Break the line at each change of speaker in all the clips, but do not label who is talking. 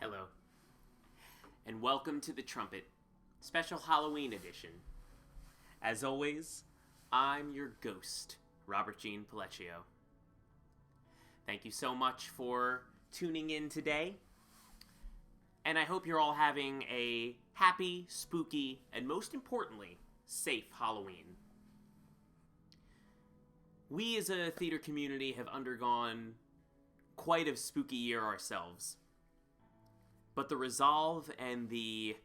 Hello, and welcome to the Trumpet Special Halloween Edition. As always, I'm your ghost, Robert Jean Palecchio. Thank you so much for tuning in today, and I hope you're all having a happy, spooky, and most importantly, safe Halloween. We as a theater community have undergone quite a spooky year ourselves. But the resolve and the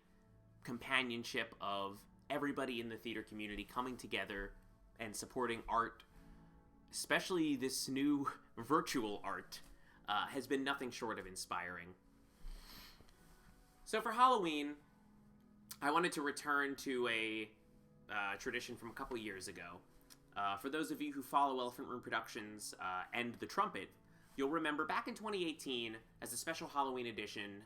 companionship of everybody in the theater community coming together and supporting art, especially this new virtual art, has been nothing short of inspiring. So for Halloween, I wanted to return to a tradition from a couple years ago. For those of you who follow Elephant Room Productions and the Trumpet, you'll remember back in 2018, as a special Halloween edition,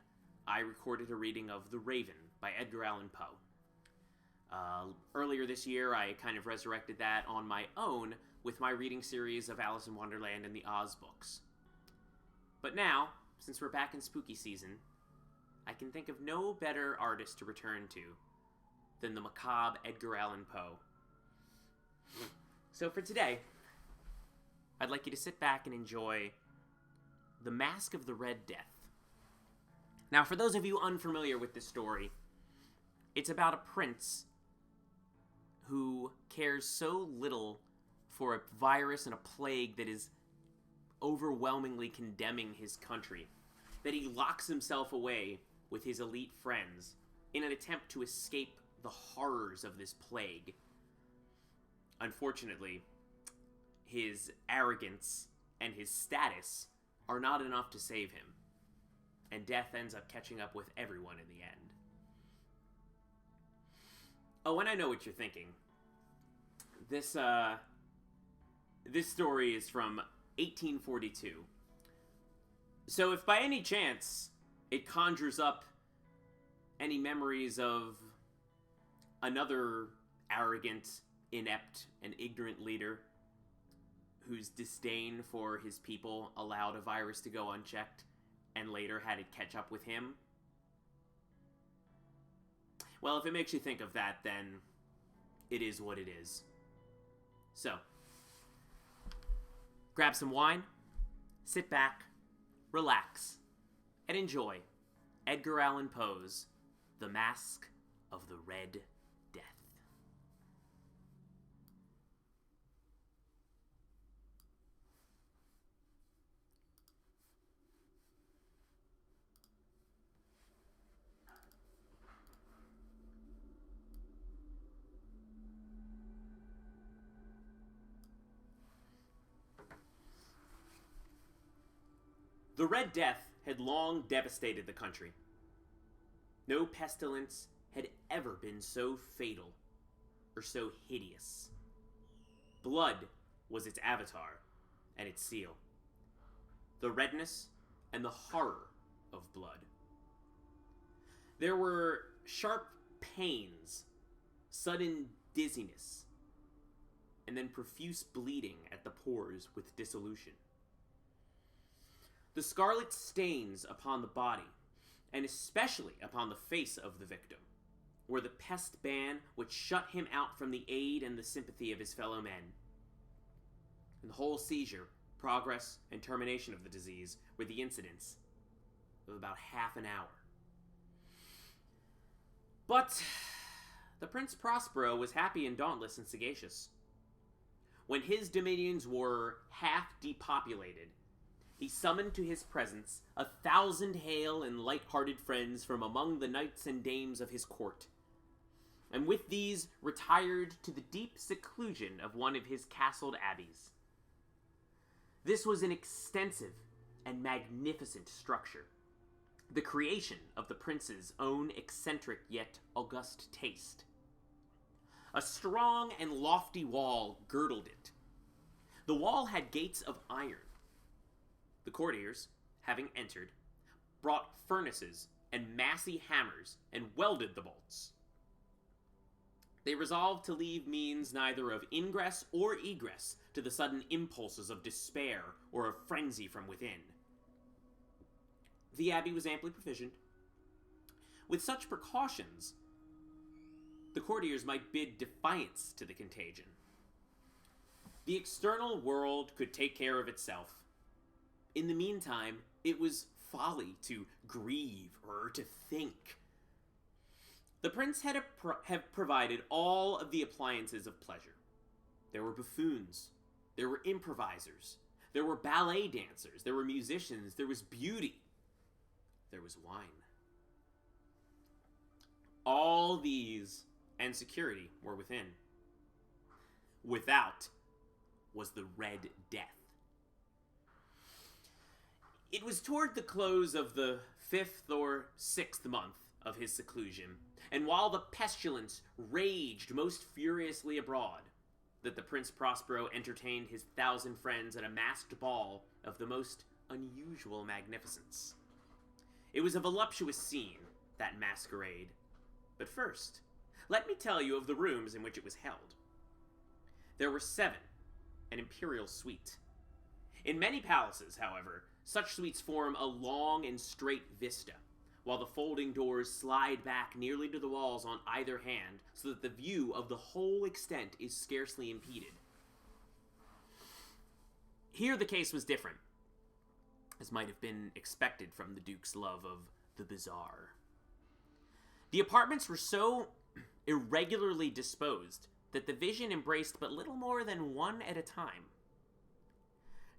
I recorded a reading of The Raven by Edgar Allan Poe. Earlier this year, I kind of resurrected that on my own with my reading series of Alice in Wonderland and the Oz books. But now, since we're back in spooky season, I can think of no better artist to return to than the macabre Edgar Allan Poe. So for today, I'd like you to sit back and enjoy The Masque of the Red Death. Now, for those of you unfamiliar with this story, it's about a prince who cares so little for a virus and a plague that is overwhelmingly condemning his country that he locks himself away with his elite friends in an attempt to escape the horrors of this plague. Unfortunately, his arrogance and his status are not enough to save him, and death ends up catching up with everyone in the end. Oh, and I know what you're thinking. This story is from 1842. So if by any chance it conjures up any memories of another arrogant, inept, and ignorant leader whose disdain for his people allowed a virus to go unchecked, and later had it catch up with him, well, if it makes you think of that, then it is what it is. So, grab some wine, sit back, relax, and enjoy Edgar Allan Poe's The Masque of the Red Death. The Red Death had long devastated the country. No pestilence had ever been so fatal or so hideous. Blood was its avatar and its seal. The redness and the horror of blood. There were sharp pains, sudden dizziness, and then profuse bleeding at the pores with dissolution. The scarlet stains upon the body, and especially upon the face of the victim, were the pest ban which shut him out from the aid and the sympathy of his fellow men. And the whole seizure, progress, and termination of the disease were the incidents of about half an hour. But the Prince Prospero was happy and dauntless and sagacious. When his dominions were half depopulated, he summoned to his presence 1,000 hale and light-hearted friends from among the knights and dames of his court, and with these retired to the deep seclusion of one of his castled abbeys. This was an extensive and magnificent structure, the creation of the prince's own eccentric yet august taste. A strong and lofty wall girdled it. The wall had gates of iron. The courtiers, having entered, brought furnaces and massy hammers and welded the bolts. They resolved to leave means neither of ingress or egress to the sudden impulses of despair or of frenzy from within. The abbey was amply provisioned, With such precautions, the courtiers might bid defiance to the contagion. The external world could take care of itself. In the meantime, it was folly to grieve or to think. The prince had provided all of the appliances of pleasure. There were buffoons, there were improvisers, there were ballet dancers, there were musicians, there was beauty, there was wine. All these and security were within. Without was the Red Death. It was toward the close of the 5th or 6th month of his seclusion, and while the pestilence raged most furiously abroad, that the Prince Prospero entertained his 1,000 friends at a masked ball of the most unusual magnificence. It was a voluptuous scene, that masquerade. But first, let me tell you of the rooms in which it was held. There were 7, an imperial suite. In many palaces, however, such suites form a long and straight vista, while the folding doors slide back nearly to the walls on either hand, so that the view of the whole extent is scarcely impeded. Here the case was different, as might have been expected from the Duke's love of the bizarre. The apartments were so irregularly disposed that the vision embraced but little more than one at a time.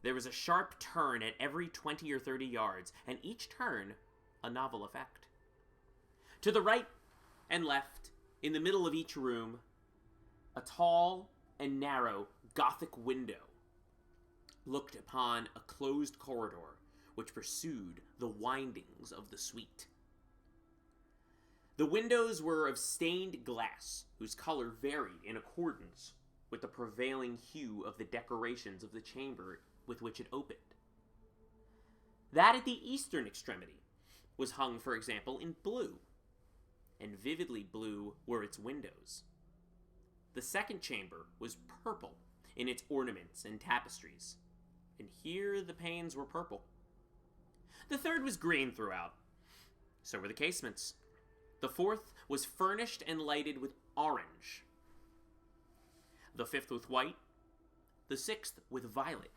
There was a sharp turn at every 20 or 30 yards, and each turn a novel effect. To the right and left, in the middle of each room, a tall and narrow Gothic window looked upon a closed corridor which pursued the windings of the suite. The windows were of stained glass, whose color varied in accordance with the prevailing hue of the decorations of the chamber with which it opened. That at the eastern extremity was hung, for example, in blue, and vividly blue were its windows. The second chamber was purple in its ornaments and tapestries, and here the panes were purple. The third was green throughout. So were the casements. The fourth was furnished and lighted with orange. The fifth with white. The sixth with violet.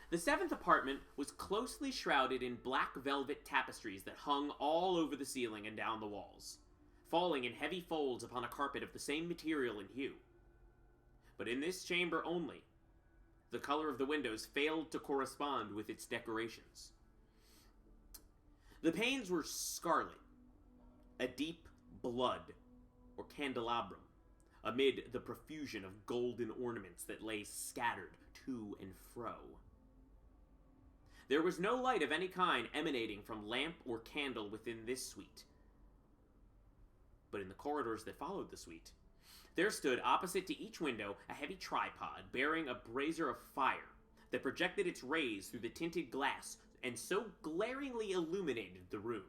The 7th apartment was closely shrouded in black velvet tapestries that hung all over the ceiling and down the walls, falling in heavy folds upon a carpet of the same material and hue. But in this chamber only, the color of the windows failed to correspond with its decorations. The panes were scarlet, a deep blood, or candelabrum, amid the profusion of golden ornaments that lay scattered to and fro. There was no light of any kind emanating from lamp or candle within this suite. But in the corridors that followed the suite, there stood opposite to each window a heavy tripod bearing a brazier of fire that projected its rays through the tinted glass and so glaringly illuminated the room.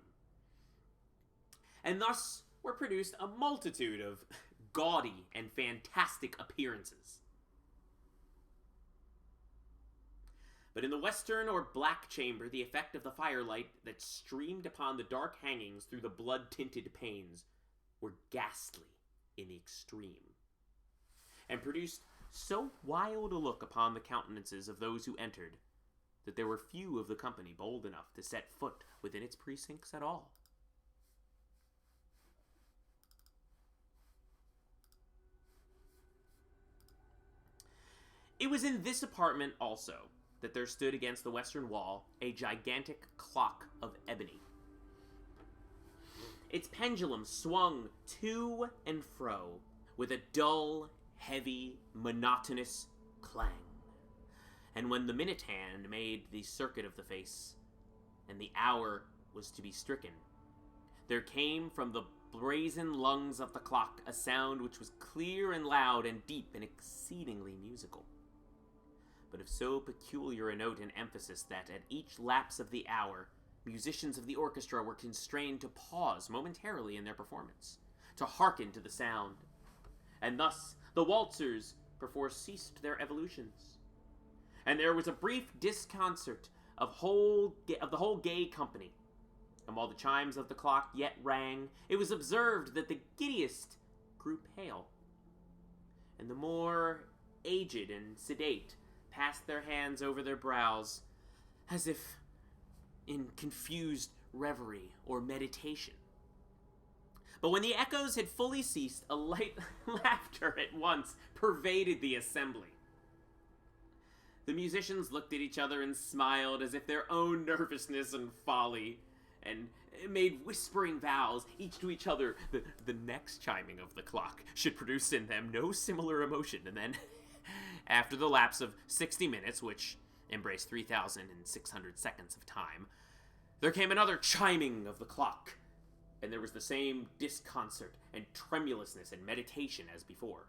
And thus were produced a multitude of gaudy and fantastic appearances. But in the western or black chamber, the effect of the firelight that streamed upon the dark hangings through the blood-tinted panes were ghastly in the extreme, and produced so wild a look upon the countenances of those who entered, that there were few of the company bold enough to set foot within its precincts at all. It was in this apartment also that there stood against the western wall a gigantic clock of ebony. Its pendulum swung to and fro with a dull, heavy, monotonous clang. And when the minute hand made the circuit of the face, and the hour was to be stricken, there came from the brazen lungs of the clock a sound which was clear and loud and deep and exceedingly musical, but of so peculiar a note and emphasis that at each lapse of the hour, musicians of the orchestra were constrained to pause momentarily in their performance, to hearken to the sound, and thus the waltzers perforce ceased their evolutions, and there was a brief disconcert of the whole gay company, And while the chimes of the clock yet rang, it was observed that the giddiest grew pale, and the more aged and sedate passed their hands over their brows, as if in confused reverie or meditation. But when the echoes had fully ceased, a light laughter at once pervaded the assembly. The musicians looked at each other and smiled as if their own nervousness and folly, and made whispering vows, each to each other, that the next chiming of the clock should produce in them no similar emotion. And then, after the lapse of 60 minutes, which embraced 3,600 seconds of time, there came another chiming of the clock, and there was the same disconcert and tremulousness and meditation as before.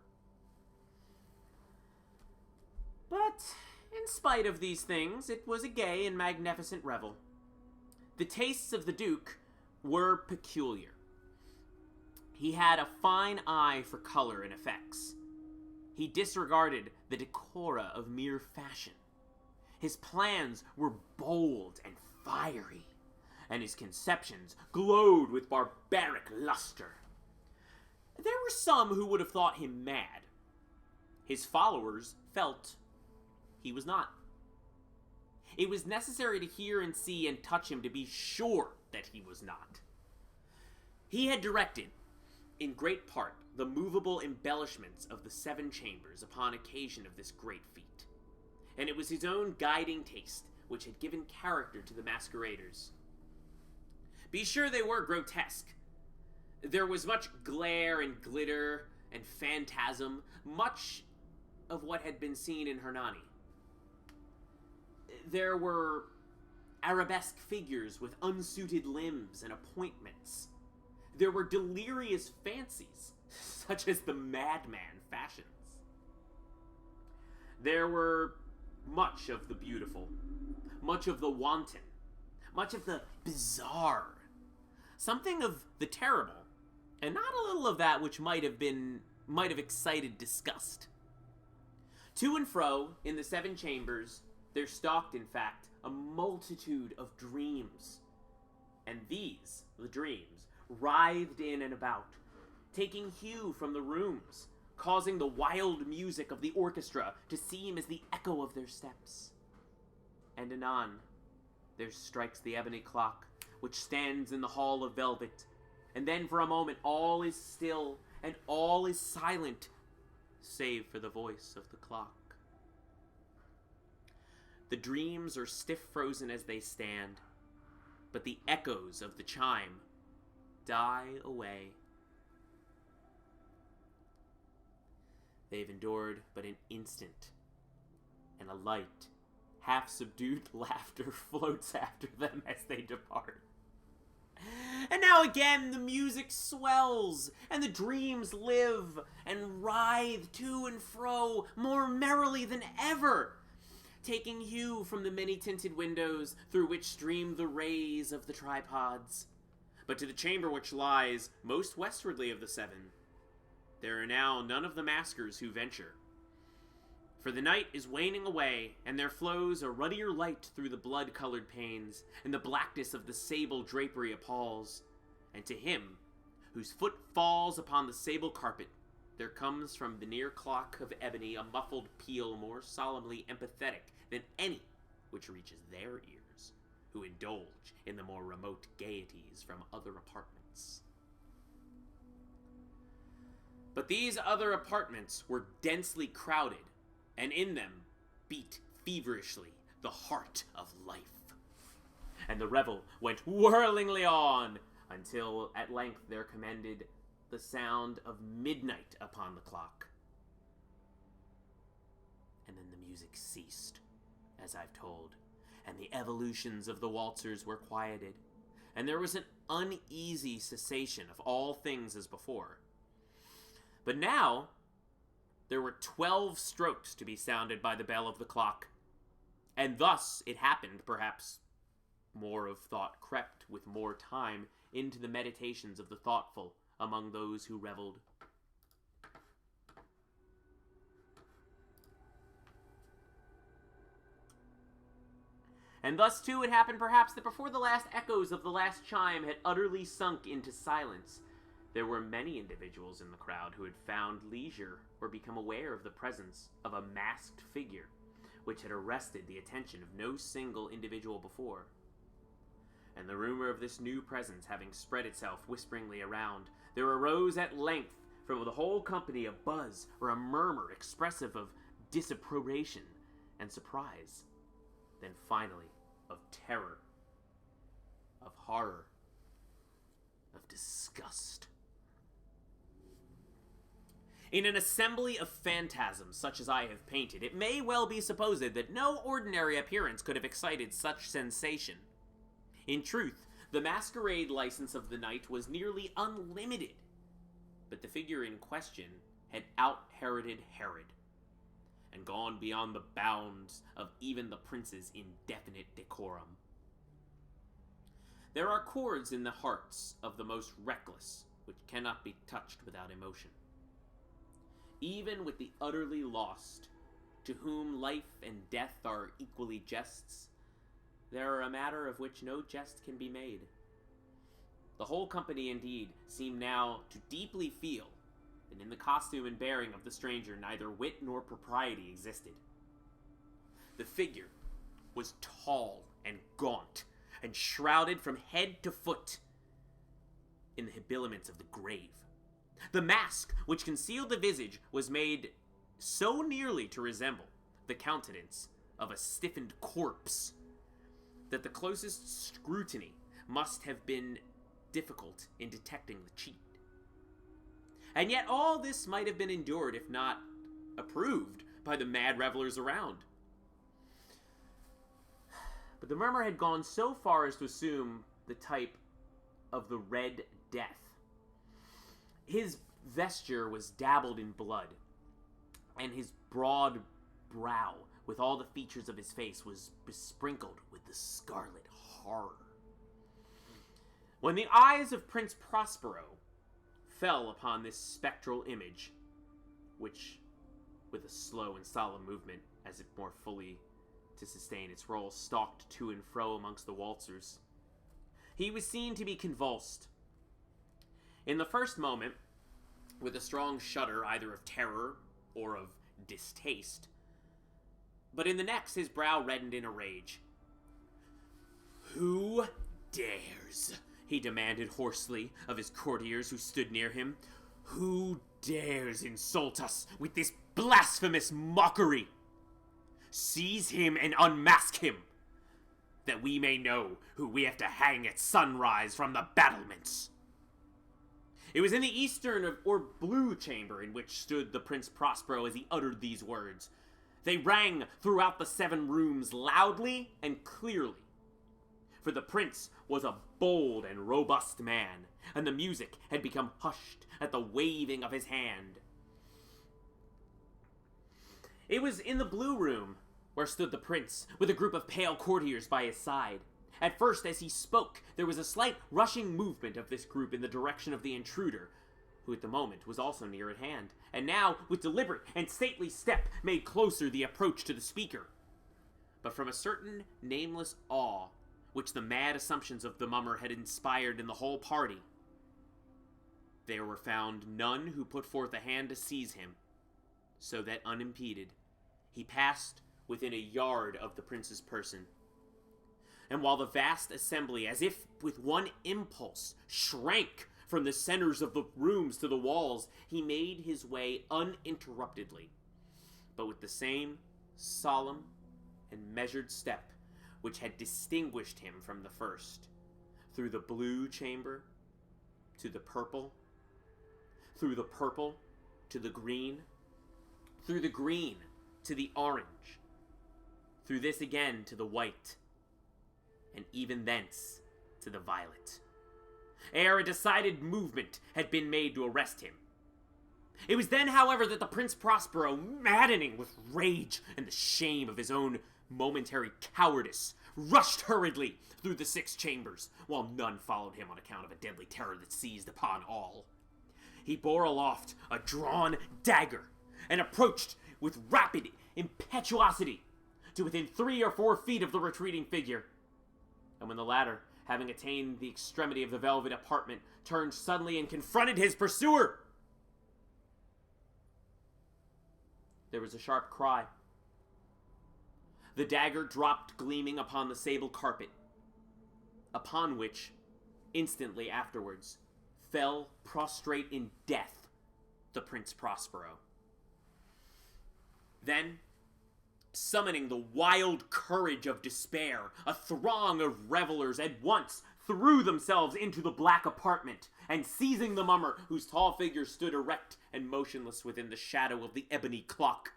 But, in spite of these things, it was a gay and magnificent revel. The tastes of the Duke were peculiar. He had a fine eye for color and effects. He disregarded the decora of mere fashion. His plans were bold and fiery, and his conceptions glowed with barbaric luster. There were some who would have thought him mad. His followers felt he was not. It was necessary to hear and see and touch him to be sure that he was not. He had directed, in great part, the movable embellishments of the 7 chambers upon occasion of this great feat, and it was his own guiding taste which had given character to the masqueraders. Be sure they were grotesque. There was much glare and glitter and phantasm, much of what had been seen in Hernani. There were arabesque figures with unsuited limbs and appointments. There were delirious fancies, such as the madman fashions. There were much of the beautiful, much of the wanton, much of the bizarre, something of the terrible, and not a little of that which might have excited disgust. To and fro in the 7 chambers there stalked, in fact, a multitude of dreams. And these, the dreams, writhed in and about, taking hue from the rooms, causing the wild music of the orchestra to seem as the echo of their steps. And anon, there strikes the ebony clock, which stands in the hall of velvet, and then for a moment all is still, and all is silent, save for the voice of the clock. The dreams are stiff frozen as they stand, but the echoes of the chime die away. They've endured but an instant, and a light, half-subdued laughter floats after them as they depart. And now again the music swells, and the dreams live and writhe to and fro more merrily than ever, taking hue from the many-tinted windows through which stream the rays of the tripods. But to the chamber which lies most westwardly of the 7, there are now none of the maskers who venture. For the night is waning away, and there flows a ruddier light through the blood-colored panes, and the blackness of the sable drapery appalls. And to him, whose foot falls upon the sable carpet, there comes from the near clock of ebony a muffled peal more solemnly empathetic than any which reaches their ears, who indulge in the more remote gaieties from other apartments. But these other apartments were densely crowded, and in them beat feverishly the heart of life. And the revel went whirlingly on, until at length there commended the sound of midnight upon the clock. And then the music ceased, as I've told, and the evolutions of the waltzers were quieted, and there was an uneasy cessation of all things as before. But now there were 12 strokes to be sounded by the bell of the clock, and thus it happened, perhaps more of thought crept with more time into the meditations of the thoughtful among those who reveled. And thus, too, it happened perhaps that before the last echoes of the last chime had utterly sunk into silence, there were many individuals in the crowd who had found leisure or become aware of the presence of a masked figure, which had arrested the attention of no single individual before. And the rumor of this new presence having spread itself whisperingly around, there arose at length from the whole company a buzz or a murmur expressive of disapprobation and surprise, then finally of terror, of horror, of disgust. In an assembly of phantasms such as I have painted, it may well be supposed that no ordinary appearance could have excited such sensation. In truth, the masquerade license of the night was nearly unlimited, but the figure in question had out-Heroded Herod, and gone beyond the bounds of even the prince's indefinite decorum. There are chords in the hearts of the most reckless which cannot be touched without emotion. Even with the utterly lost, to whom life and death are equally jests, there are a matter of which no jest can be made. The whole company, indeed, seemed now to deeply feel that in the costume and bearing of the stranger neither wit nor propriety existed. The figure was tall and gaunt, and shrouded from head to foot in the habiliments of the grave. The mask which concealed the visage was made so nearly to resemble the countenance of a stiffened corpse that the closest scrutiny must have been difficult in detecting the cheat. And yet all this might have been endured, if not approved, by the mad revelers around. But the murmur had gone so far as to assume the type of the Red Death. His vesture was dabbled in blood, and his broad brow, with all the features of his face, was besprinkled with the scarlet horror. When the eyes of Prince Prospero fell upon this spectral image, which, with a slow and solemn movement, as if more fully to sustain its role, stalked to and fro amongst the waltzers, he was seen to be convulsed. In the first moment, with a strong shudder either of terror or of distaste, but in the next his brow reddened in a rage. "Who dares?" he demanded hoarsely of his courtiers who stood near him. "Who dares insult us with this blasphemous mockery? Seize him and unmask him, that we may know who we have to hang at sunrise from the battlements." It was in the eastern or blue chamber in which stood the Prince Prospero as he uttered these words. They rang throughout the 7 rooms loudly and clearly, for the prince was a bold and robust man, and the music had become hushed at the waving of his hand. It was in the blue room where stood the prince, with a group of pale courtiers by his side. At first, as he spoke, there was a slight rushing movement of this group in the direction of the intruder, who at the moment was also near at hand, and now, with deliberate and stately step, made closer the approach to the speaker. But from a certain nameless awe, which the mad assumptions of the mummer had inspired in the whole party, there were found none who put forth a hand to seize him, so that unimpeded, he passed within a yard of the prince's person. And while the vast assembly, as if with one impulse, shrank from the centers of the rooms to the walls, he made his way uninterruptedly, but with the same solemn and measured step which had distinguished him from the first, through the blue chamber to the purple, through the purple to the green, through the green to the orange, through this again to the white, and even thence to the violet, ere a decided movement had been made to arrest him. It was then, however, that the Prince Prospero, maddening with rage and the shame of his own momentary cowardice, rushed hurriedly through the 6 chambers, while none followed him on account of a deadly terror that seized upon all. He bore aloft a drawn dagger, and approached with rapid impetuosity to within 3 or 4 feet of the retreating figure. And when the latter, having attained the extremity of the velvet apartment, turned suddenly and confronted his pursuer, there was a sharp cry. The dagger dropped gleaming upon the sable carpet, upon which, instantly afterwards, fell prostrate in death the Prince Prospero. Then, summoning the wild courage of despair, a throng of revelers at once threw themselves into the black apartment, and seizing the mummer, whose tall figure stood erect and motionless within the shadow of the ebony clock,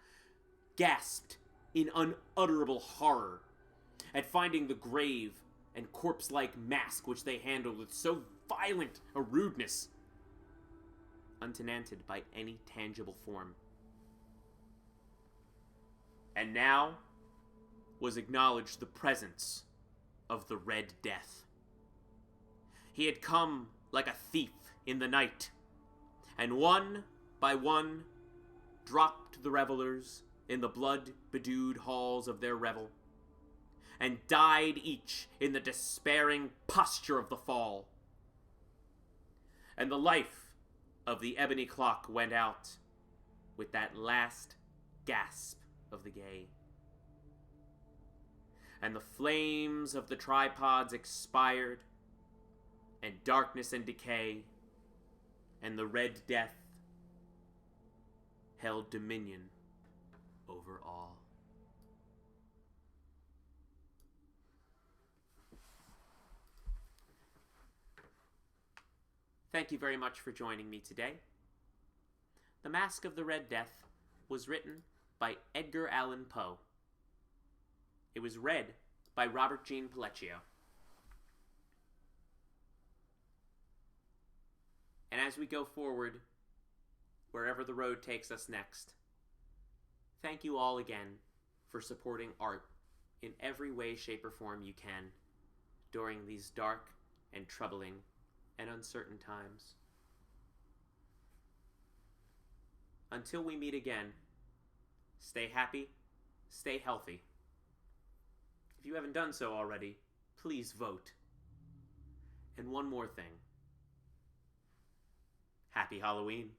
gasped in unutterable horror at finding the grave and corpse-like mask which they handled with so violent a rudeness untenanted by any tangible form. And now was acknowledged the presence of the Red Death. He had come like a thief in the night, and one by one dropped the revelers in the blood-bedewed halls of their revel, and died each in the despairing posture of the fall. And the life of the ebony clock went out with that last gasp of the gay. And the flames of the tripods expired, and darkness and decay, and the Red Death held dominion over all. Thank you very much for joining me today. The Masque of the Red Death was written by Edgar Allan Poe. It was read by Robert Jean Pellecchio. And as we go forward, wherever the road takes us next, thank you all again for supporting art in every way, shape, or form you can during these dark and troubling and uncertain times. Until we meet again, stay happy, stay healthy. If you haven't done so already, please vote. And one more thing. Happy Halloween.